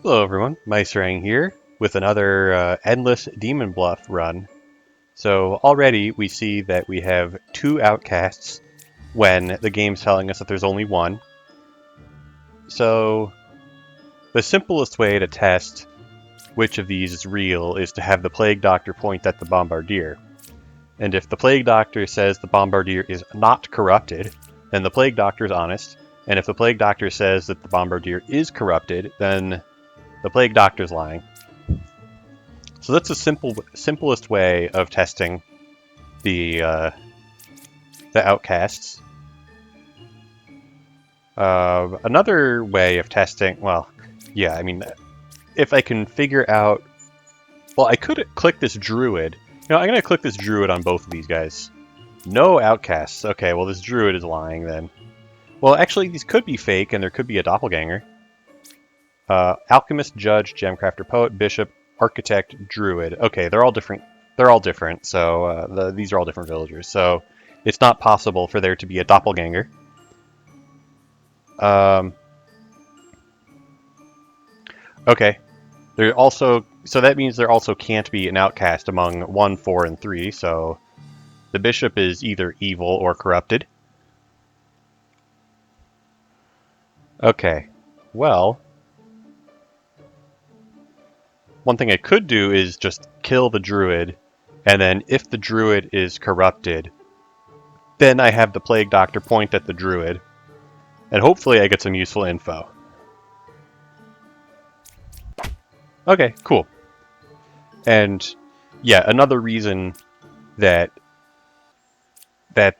Hello everyone, Meisterang here with another endless demon bluff run. So already we see that we have two outcasts when the game's telling us that there's only one. So the simplest way to test which of these is real is to have the Plague Doctor point at the Bombardier. And if the Plague Doctor says the Bombardier is not corrupted, then the Plague Doctor is honest. And if the Plague Doctor says that the Bombardier is corrupted, then the Plague Doctor's lying. So that's the simplest way of testing the outcasts. Another way of testing, if I can figure out, I could click this druid. I'm going to click this druid on both of these guys. No outcasts. Okay, well this druid is lying then. Well, actually these could be fake and there could be a doppelganger. Alchemist, Judge, Gemcrafter, Poet, Bishop, Architect, Druid. Okay, they're all different. So these are all different villagers. So it's not possible for there to be a doppelganger. Okay. So that means there also can't be an outcast among 1, 4, and 3. So the bishop is either evil or corrupted. Okay. Well, one thing I could do is just kill the druid, and then if the druid is corrupted, then I have the Plague Doctor point at the druid, and hopefully I get some useful info. Okay, cool. And yeah, another reason that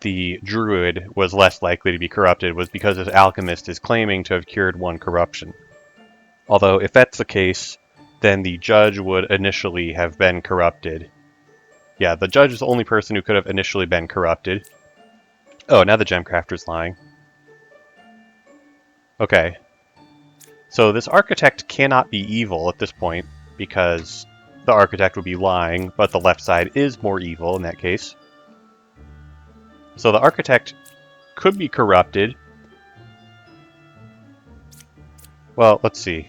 the druid was less likely to be corrupted was because this alchemist is claiming to have cured one corruption. Although if that's the case, then the judge would initially have been corrupted. Yeah, the judge is the only person who could have initially been corrupted. Oh, now the Gemcrafter's lying. Okay. So this architect cannot be evil at this point, because the architect would be lying, but the left side is more evil in that case. So the architect could be corrupted. Well, let's see.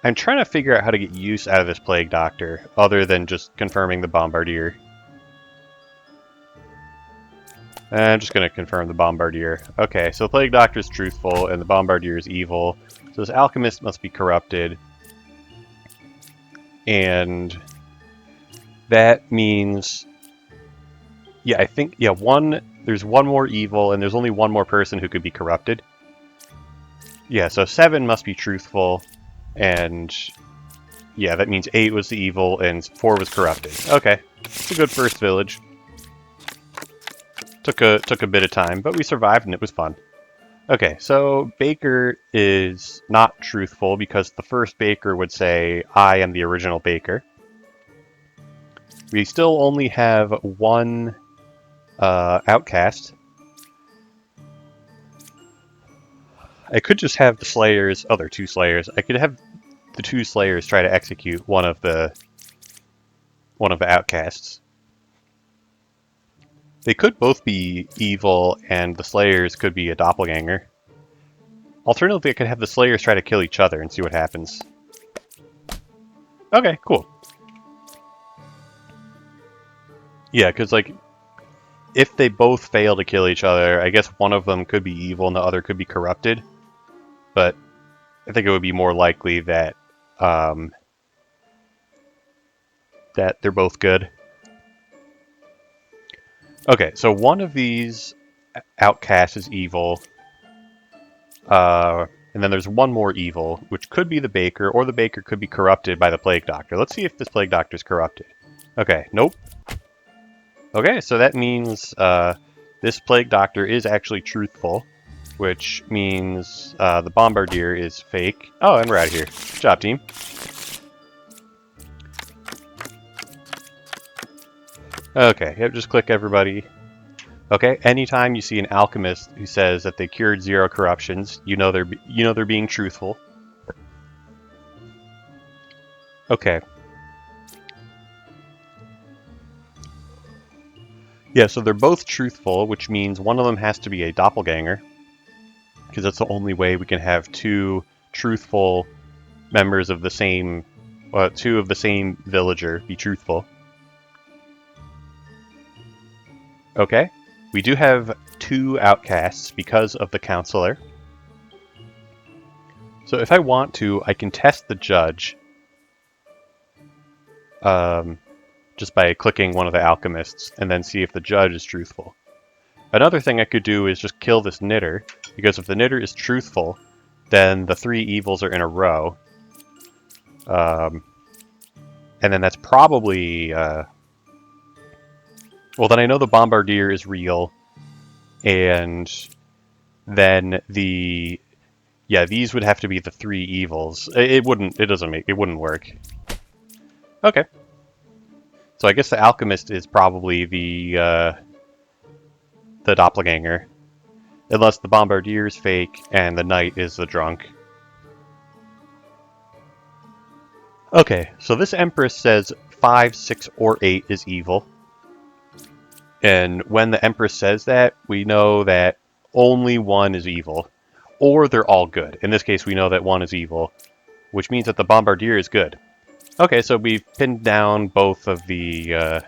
I'm trying to figure out how to get use out of this Plague Doctor, other than just confirming the Bombardier. I'm just going to confirm the Bombardier. Okay, so the Plague Doctor is truthful, and the Bombardier is evil. So this alchemist must be corrupted. And that means... Yeah, I think... Yeah, there's one more evil, and there's only one more person who could be corrupted. Yeah, so 7 must be truthful. And yeah, that means 8 was the evil and 4 was corrupted. Okay, it's a good first village. Took a bit of time, but we survived and it was fun. Okay, so Baker is not truthful because the first Baker would say, I am the original Baker. We still only have one outcast. I could just have the Slayers... Oh, there are 2 Slayers. I could have the 2 Slayers try to execute one of the outcasts. They could both be evil, and the Slayers could be a doppelganger. Alternatively, I could have the Slayers try to kill each other and see what happens. Okay, cool. Yeah, because, if they both fail to kill each other, I guess one of them could be evil and the other could be corrupted. But I think it would be more likely that that they're both good. Okay, so one of these outcasts is evil. And then there's one more evil, which could be the Baker, or the Baker could be corrupted by the Plague Doctor. Let's see if this Plague Doctor is corrupted. Okay, nope. Okay, so that means this Plague Doctor is actually truthful, which means the Bombardier is fake. Oh, and we're out of here. Good job, team. Okay, yep, just click everybody. Okay, anytime you see an alchemist who says that they cured 0 corruptions, you know they're being truthful. Okay. Yeah, so they're both truthful, which means one of them has to be a doppelganger, because that's the only way we can have 2 truthful members of the same, two of the same villager be truthful. Okay, we do have 2 outcasts because of the counselor. So if I want to, I can test the judge just by clicking one of the alchemists and then see if the judge is truthful. Another thing I could do is just kill this knitter, because if the knitter is truthful, then the 3 evils are in a row. And then that's probably... well, then I know the bombardier is real, and then the... Yeah, these would have to be the 3 evils. It wouldn't work. Okay. So I guess the alchemist is probably the doppelganger. Unless the bombardier is fake and the knight is the drunk. Okay, so this empress says 5, 6, or 8 is evil. And when the empress says that, we know that only 1 is evil. Or they're all good. In this case, we know that 1 is evil, which means that the bombardier is good. Okay, so we've pinned down both of the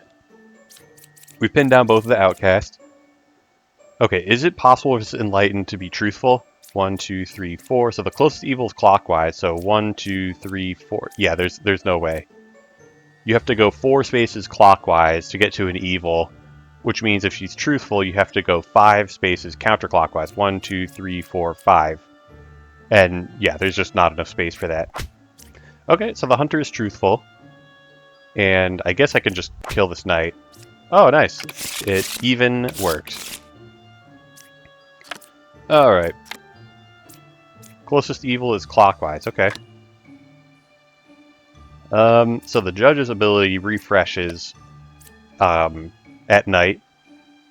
outcasts. Okay, is it possible for this enlightened to be truthful? 1, 2, 3, 4. So the closest evil is clockwise. So 1, 2, 3, 4. Yeah, there's no way. You have to go 4 spaces clockwise to get to an evil, which means if she's truthful, you have to go 5 spaces counterclockwise. 1, 2, 3, 4, 5. And yeah, there's just not enough space for that. Okay, so the hunter is truthful. And I guess I can just kill this knight. Oh, nice. It even works. Alright. Closest evil is clockwise. Okay. So the judge's ability refreshes at night.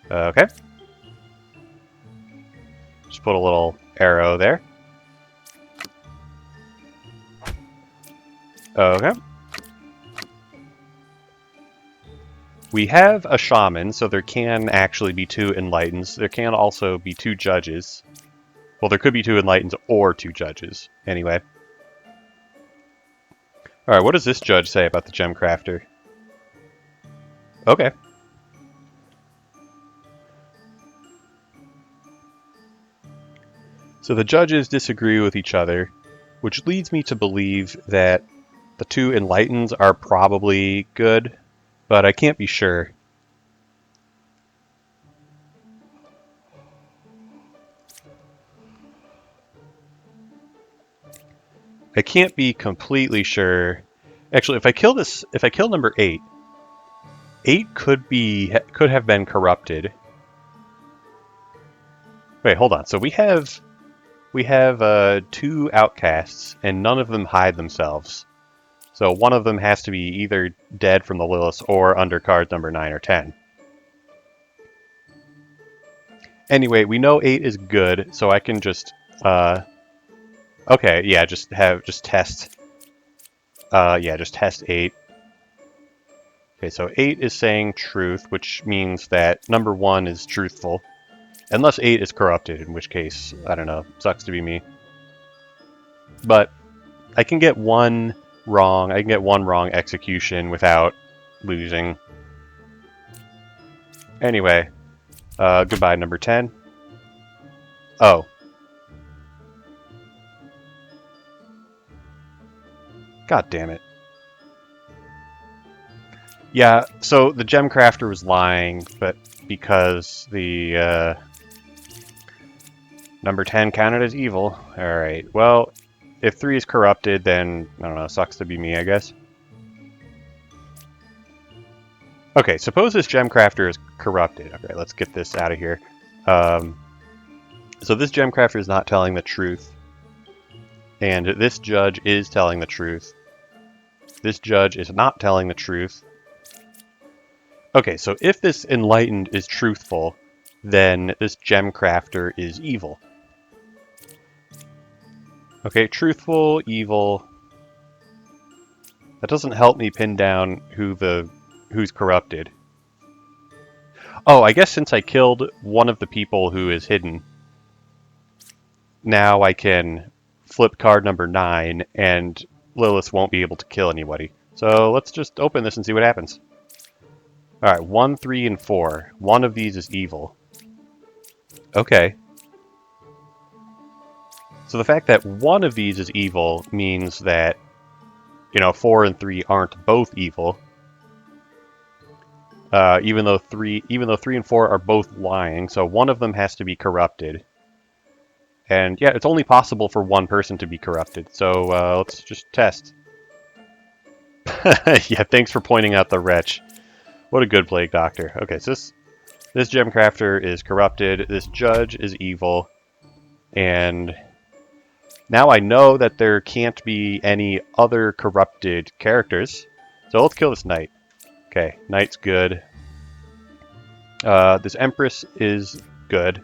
Okay. Just put a little arrow there. Okay. We have a shaman, so there can actually be 2 enlightens. There can also be 2 judges. Well, there could be 2 enlightens or 2 judges. Anyway. Alright, what does this judge say about the gem crafter? Okay. So the judges disagree with each other, which leads me to believe that the 2 enlightens are probably good, but I can't be sure. I can't be completely sure. Actually, if I kill number 8, 8 could have been corrupted. Wait, hold on. So we have 2 outcasts, and none of them hide themselves. So one of them has to be either dead from the Lilith or under cards number 9 or 10. Anyway, we know 8 is good, so I can just okay, yeah, just test 8. Okay, so 8 is saying truth, which means that number 1 is truthful. Unless 8 is corrupted, in which case, I don't know, sucks to be me. But I can get 1 wrong. I can get 1 wrong execution without losing. Anyway, goodbye, number 10. Oh. God damn it. Yeah, so the gem crafter was lying, but because the number 10 counted as evil. Alright, well, if 3 is corrupted, then, I don't know, sucks to be me, I guess. Okay, suppose this gem crafter is corrupted. Okay, let's get this out of here. So this gem crafter is not telling the truth. And this judge is telling the truth. This judge is not telling the truth. Okay, so if this enlightened is truthful, then this gem crafter is evil. Okay, truthful, evil. That doesn't help me pin down who's corrupted. Oh, I guess since I killed one of the people who is hidden, now I can flip card number 9 and Lilith won't be able to kill anybody. So let's just open this and see what happens. Alright, 1, 3, and 4. One of these is evil. Okay. So the fact that one of these is evil means that, 4 and 3 aren't both evil. Even though 3 and 4 are both lying, so one of them has to be corrupted. And yeah, it's only possible for one person to be corrupted. So let's just test. Yeah, thanks for pointing out the wretch. What a good Plague Doctor. Okay, so this gem crafter is corrupted. This judge is evil. And now I know that there can't be any other corrupted characters. So let's kill this knight. Okay, knight's good. This empress is good.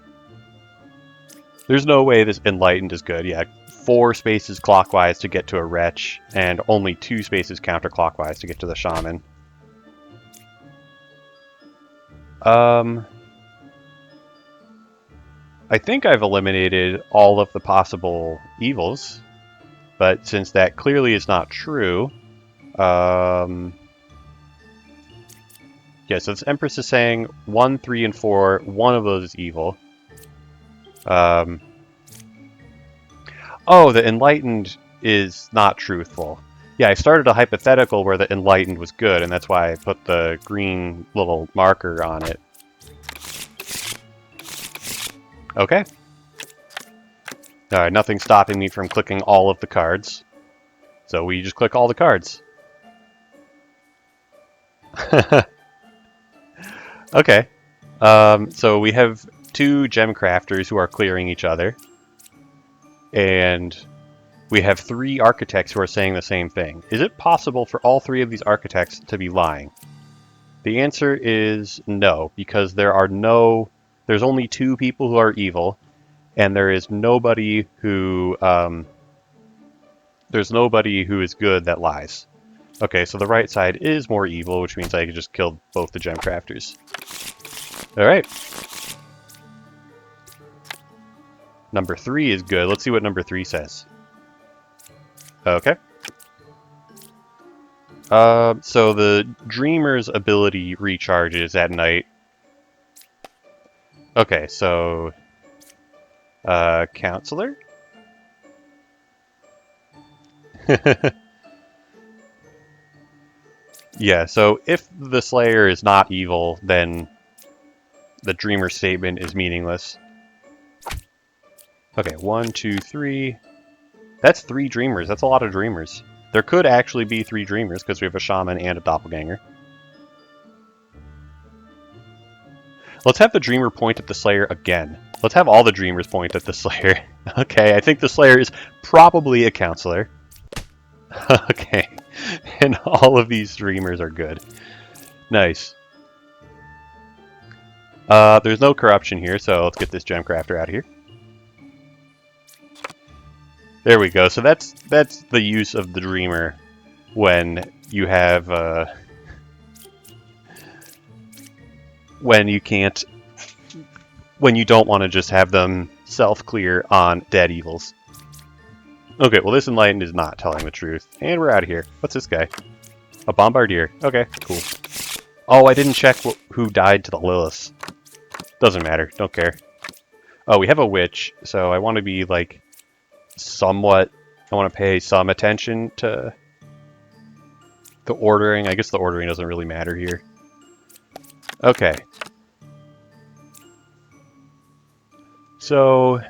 There's no way this enlightened is good. Yeah, 4 spaces clockwise to get to a wretch, and only 2 spaces counterclockwise to get to the shaman. I think I've eliminated all of the possible evils, but since that clearly is not true, yeah, so this Empress is saying 1, 3, and 4, one of those is evil. Oh, the Enlightened is not truthful. Yeah, I started a hypothetical where the Enlightened was good, and that's why I put the green little marker on it. Okay. Alright, nothing's stopping me from clicking all of the cards. So we just click all the cards. Okay. So we have 2 gem crafters who are clearing each other. And we have 3 architects who are saying the same thing. Is it possible for all 3 of these architects to be lying? The answer is no, because there's only 2 people who are evil, and there is nobody who is good that lies. Okay, so the right side is more evil, which means I could just kill both the gem crafters. Alright. Number 3 is good. Let's see what number 3 says. Okay. So the Dreamer's ability recharges at night. Okay, so... Counselor? Yeah, so if the Slayer is not evil, then the Dreamer statement is meaningless. Okay, 1, 2, 3. That's 3 Dreamers. That's a lot of Dreamers. There could actually be 3 Dreamers, because we have a Shaman and a Doppelganger. Let's have the Dreamer point at the Slayer again. Let's have all the Dreamers point at the Slayer. Okay, I think the Slayer is probably a Counselor. Okay, and all of these Dreamers are good. Nice. There's no corruption here, so let's get this Gem Crafter out of here. There we go. So that's the use of the Dreamer when you have when you don't want to just have them self-clear on dead evils. Okay, well this Enlightened is not telling the truth. And we're out of here. What's this guy? A Bombardier. Okay, cool. Oh, I didn't check who died to the Lilith. Doesn't matter. Don't care. Oh, we have a Witch, so I want to be, like, somewhat... I want to pay some attention to the ordering. I guess the ordering doesn't really matter here. Okay. So...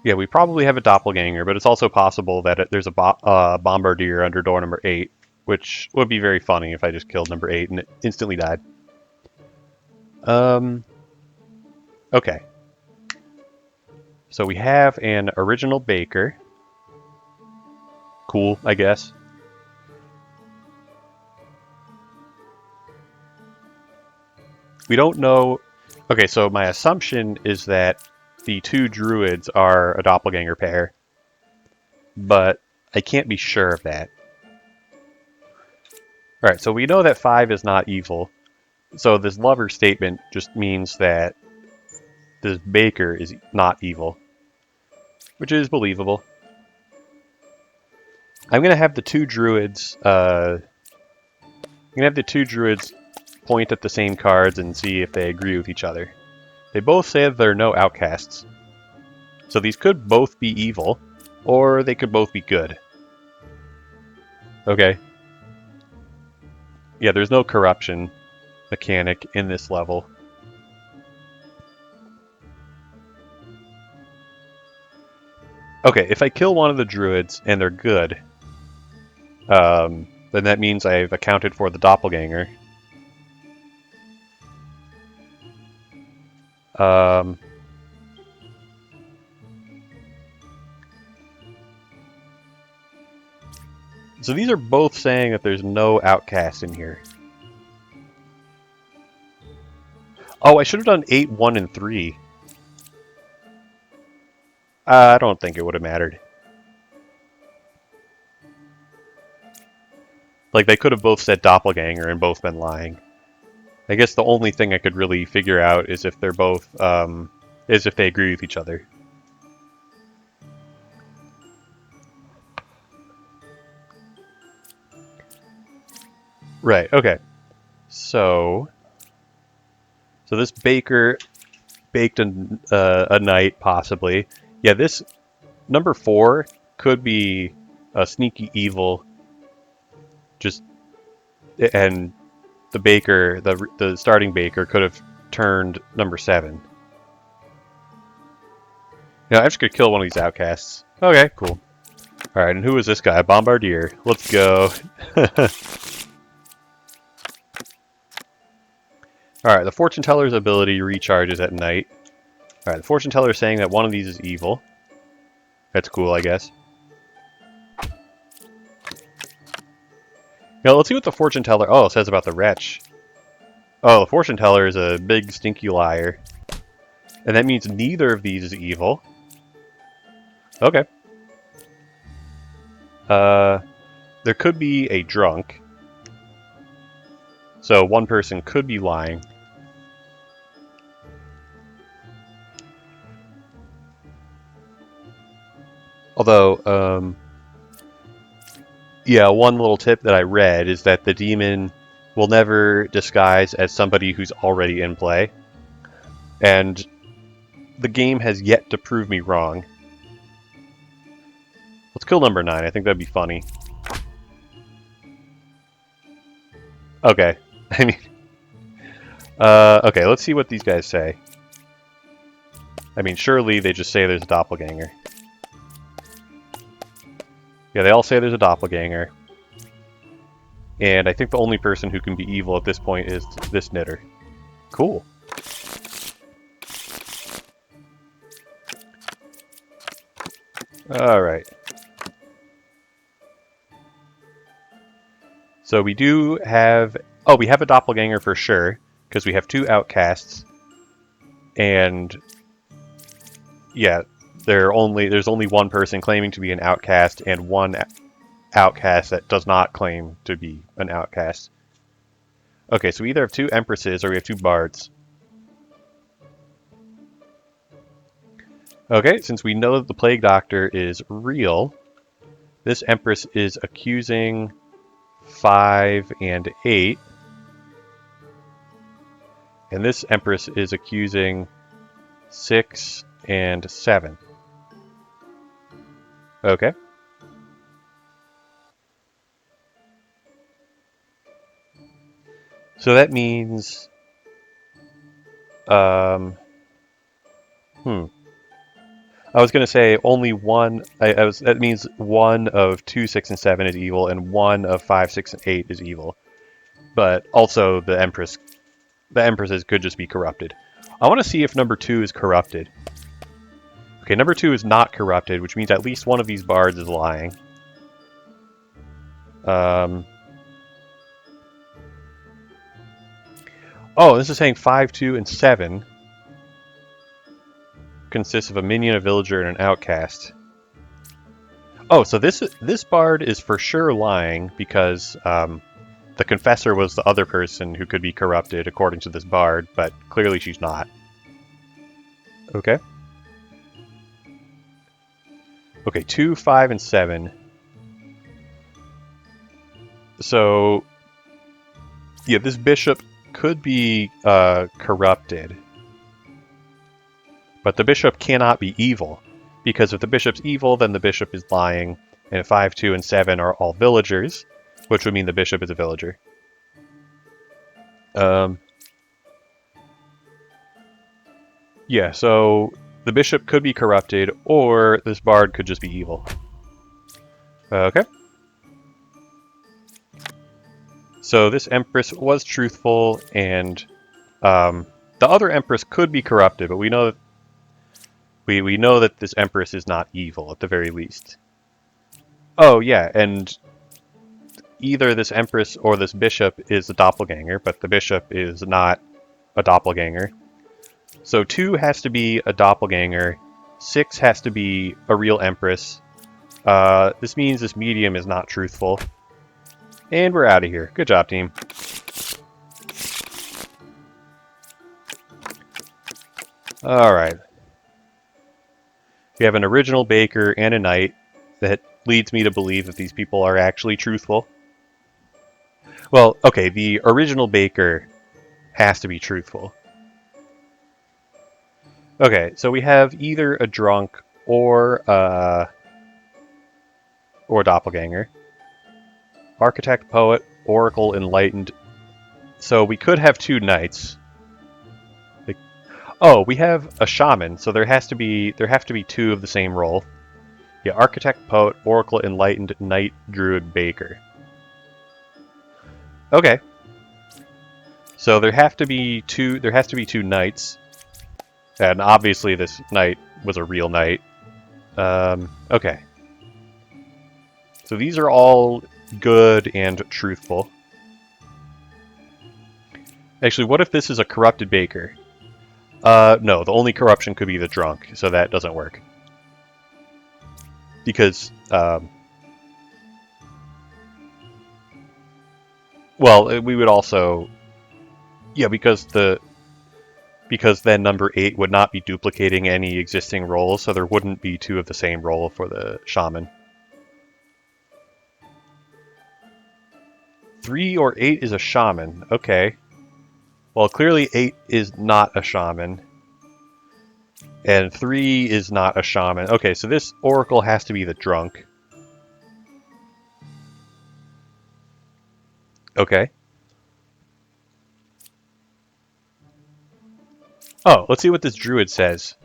yeah, we probably have a Doppelganger, but it's also possible that there's a Bombardier under door number 8, which would be very funny if I just killed number 8 and it instantly died. Okay. So we have an original Baker. Cool, I guess. We don't know... okay, so my assumption is that the 2 druids are a doppelganger pair, but I can't be sure of that. Alright, so we know that 5 is not evil, so this lover statement just means that this Baker is not evil, which is believable. I'm gonna have the two druids. Point at the same cards and see if they agree with each other. They both say that there are no outcasts. So these could both be evil, or they could both be good. Okay. Yeah, there's no corruption mechanic in this level. Okay, if I kill one of the druids and they're good, then that means I've accounted for the doppelganger. So these are both saying that there's no outcast in here. Oh, I should have done 8, 1, and 3. I don't think it would have mattered. Like, they could have both said doppelganger and both been lying. I guess the only thing I could really figure out is if they're both, is if they agree with each other. Right, okay. So this baker baked a night, possibly. Yeah, this number 4 could be a sneaky evil. And the baker, the starting baker, could have turned number 7. Yeah, I'm just gonna kill one of these outcasts. Okay, cool. All right, and who is this guy? Bombardier. Let's go. All right, the fortune teller's ability recharges at night. All right, the fortune teller is saying that one of these is evil. That's cool, I guess. Now, let's see what the fortune teller says about the wretch. Oh, the fortune teller is a big stinky liar. And that means neither of these is evil. Okay. There could be a drunk. So one person could be lying. Although, yeah, one little tip that I read is that the demon will never disguise as somebody who's already in play. And the game has yet to prove me wrong. Let's kill number 9. I think that'd be funny. Okay. I mean... okay, let's see what these guys say. I mean, surely they just say there's a doppelganger. Yeah, they all say there's a doppelganger. And I think the only person who can be evil at this point is this knitter. Cool. Alright. So we do have... Oh, we have a doppelganger for sure, because we have 2 outcasts. And... yeah, there's only one person claiming to be an outcast, and one outcast that does not claim to be an outcast. Okay, so we either have 2 empresses or we have 2 bards. Okay, since we know that the Plague Doctor is real, this empress is accusing 5 and 8. And this empress is accusing 6 and 7. Okay. So that means... I was going to say only one... that means one of 2, 6, and 7 is evil, and one of 5, 6, and 8 is evil. But also the empresses could just be corrupted. I want to see if number 2 is corrupted. Okay, number 2 is not corrupted, which means at least one of these bards is lying. Oh, this is saying 5, 2, and 7 consists of a minion, a villager, and an outcast. Oh, so this bard is for sure lying because the confessor was the other person who could be corrupted according to this bard, but clearly she's not. Okay. Okay, 2, 5, and 7. So, yeah, this bishop could be corrupted. But the bishop cannot be evil, because if the bishop's evil, then the bishop is lying, and 5, 2, and 7 are all villagers, which would mean the bishop is a villager. Yeah, so the bishop could be corrupted, or this bard could just be evil. Okay. So this empress was truthful, and the other empress could be corrupted, but we know that we know that this empress is not evil at the very least. Oh yeah, and either this empress or this bishop is a doppelganger, but the bishop is not a doppelganger. So 2 has to be a doppelganger, 6 has to be a real empress. This means this medium is not truthful. And we're out of here. Good job, team. Alright. We have an original baker and a knight that leads me to believe that these people are actually truthful. Well, okay, the original baker has to be truthful. Okay, so we have either a drunk or doppelganger. Architect, poet, oracle, enlightened. So we could have 2 knights. Oh, we have a shaman, so there have to be 2 of the same role. Yeah, architect, poet, oracle, enlightened, knight, druid, baker. Okay. So there have to be 2 knights. And obviously this knight was a real knight. Okay. So these are all good and truthful. Actually, what if this is a corrupted baker? No, the only corruption could be the drunk, so that doesn't work. Because, well, we would also... Yeah, because then number 8 would not be duplicating any existing roles, so there wouldn't be 2 of the same role for the shaman. 3 or 8 is a shaman. Okay. Well, clearly 8 is not a shaman. And 3 is not a shaman. Okay, so this oracle has to be the drunk. Okay. Oh, let's see what this druid says.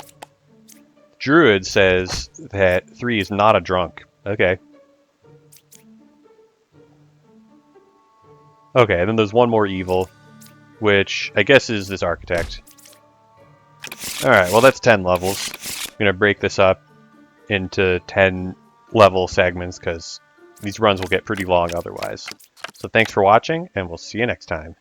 Druid says that 3 is not a drunk. Okay. Okay, and then there's one more evil, which I guess is this architect. Alright, well that's 10 levels. I'm going to break this up into 10 level segments because these runs will get pretty long otherwise. So thanks for watching, and we'll see you next time.